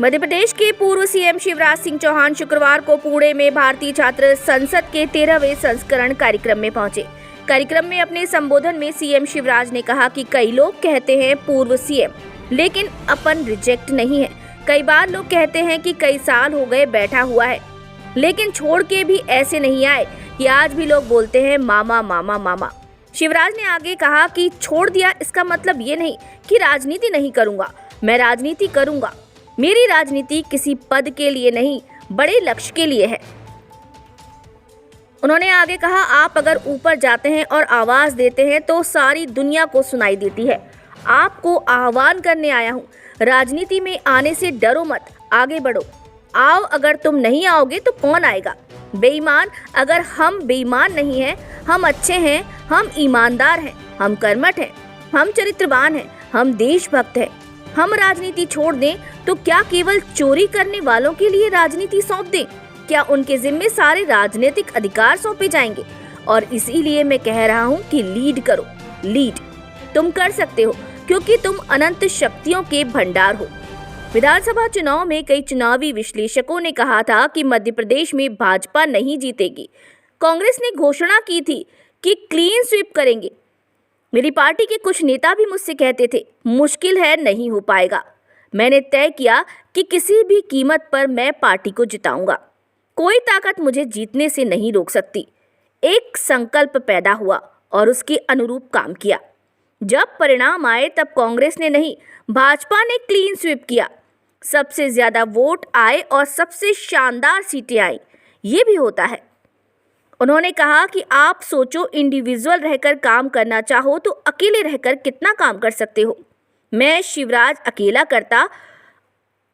मध्य प्रदेश के पूर्व सीएम शिवराज सिंह चौहान शुक्रवार को पुणे में भारतीय छात्र संसद के 13वें संस्करण कार्यक्रम में पहुंचे। कार्यक्रम में अपने संबोधन में सीएम शिवराज ने कहा कि कई लोग कहते हैं पूर्व सीएम, लेकिन अपन रिजेक्ट नहीं है। कई बार लोग कहते हैं कि कई साल हो गए बैठा हुआ है, लेकिन छोड़ के भी ऐसे नहीं आए कि आज भी लोग बोलते हैं मामा मामा मामा। शिवराज ने आगे कहा कि छोड़ दिया इसका मतलब ये नहीं कि राजनीति नहीं करूंगा, मैं राजनीति करूंगा। मेरी राजनीति किसी पद के लिए नहीं, बड़े लक्ष्य के लिए है। उन्होंने आगे कहा, आप अगर ऊपर जाते हैं और आवाज देते हैं तो सारी दुनिया को सुनाई देती है। आपको आह्वान करने आया हूँ, राजनीति में आने से डरो मत, आगे बढ़ो। आओ, अगर तुम नहीं आओगे तो कौन आएगा? बेईमान, अगर हम बेईमान नहीं हैं, हम अच्छे हैं, हम ईमानदार हैं, हम कर्मठ हैं, हम चरित्रवान हैं, हम देशभक्त हैं। हम राजनीति छोड़ दें तो क्या केवल चोरी करने वालों के लिए राजनीति सौंप दें? क्या उनके जिम्मे सारे राजनीतिक अधिकार सौंपे जाएंगे? और इसीलिए मैं कह रहा हूं कि लीड करो, लीड। तुम कर सकते हो क्योंकि तुम अनंत शक्तियों के भंडार हो। विधानसभा चुनाव में कई चुनावी विश्लेषकों ने कहा था कि मध्य प्रदेश में भाजपा नहीं जीतेगी। कांग्रेस ने घोषणा की थी कि क्लीन स्वीप करेंगे। मेरी पार्टी के कुछ नेता भी मुझसे कहते थे, मुश्किल है, नहीं हो पाएगा। मैंने तय किया कि किसी भी कीमत पर मैं पार्टी को जिताऊंगा। कोई ताकत मुझे जीतने से नहीं रोक सकती। एक संकल्प पैदा हुआ और उसके अनुरूप काम किया। जब परिणाम आए तब कांग्रेस ने नहीं, भाजपा ने क्लीन स्वीप किया। सबसे ज्यादा वोट आए और सबसे शानदार सीटें आई। ये भी होता है। उन्होंने कहा कि आप सोचो, इंडिविजुअल रहकर काम करना चाहो तो अकेले रहकर कितना काम कर सकते हो। मैं शिवराज अकेला करता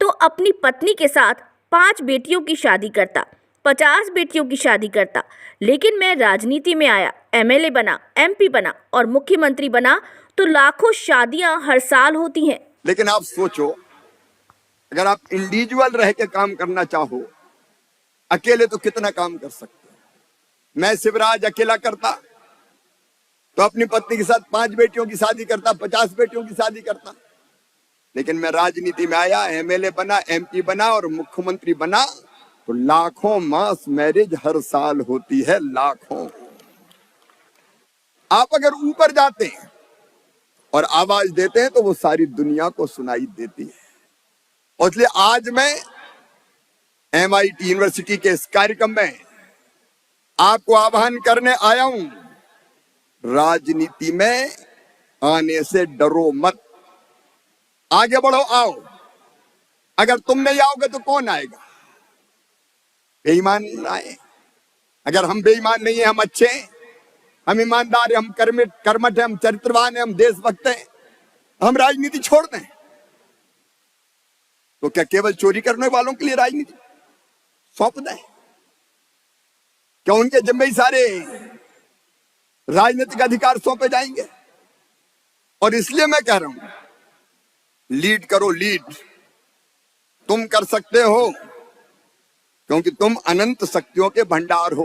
तो अपनी पत्नी के साथ 5 बेटियों की शादी करता, 50 बेटियों की शादी करता। लेकिन मैं राजनीति में आया, एमएलए बना, एमपी बना और मुख्यमंत्री बना तो लाखों शादियां हर साल होती हैं। लेकिन आप सोचो, अगर आप इंडिविजुअल रह के काम करना चाहो, अकेले तो कितना काम कर सकते हो। मैं शिवराज अकेला करता तो अपनी पत्नी के साथ 5 बेटियों की शादी करता, 50 बेटियों की शादी करता। लेकिन मैं राजनीति में आया, एमएलए बना, एमपी बना और मुख्यमंत्री बना तो लाखों मास मैरिज हर साल होती है, लाखों। आप अगर ऊपर जाते हैं और आवाज देते हैं तो वो सारी दुनिया को सुनाई देती है। और इसलिए आज मैं MIT यूनिवर्सिटी के इस कार्यक्रम में आपको आह्वान करने आया हूं, राजनीति में आने से डरो मत, आगे बढ़ो, आओ। अगर तुम नहीं आओगे तो कौन आएगा? बेईमान आए। अगर हम बेईमान नहीं है, हम अच्छे हैं, हम ईमानदार हैं, हम कर्मठ हैं, हम चरित्रवान हैं, हम देशभक्त हैं, हम राजनीति छोड़ दें तो क्या केवल चोरी करने वालों के लिए राजनीति सौंप दें? क्या उनके जिम्मे ही सारे राजनीतिक अधिकार सौंपे जाएंगे? और इसलिए मैं कह रहा हूं, लीड करो, लीड। तुम कर सकते हो क्योंकि तुम अनंत शक्तियों के भंडार हो।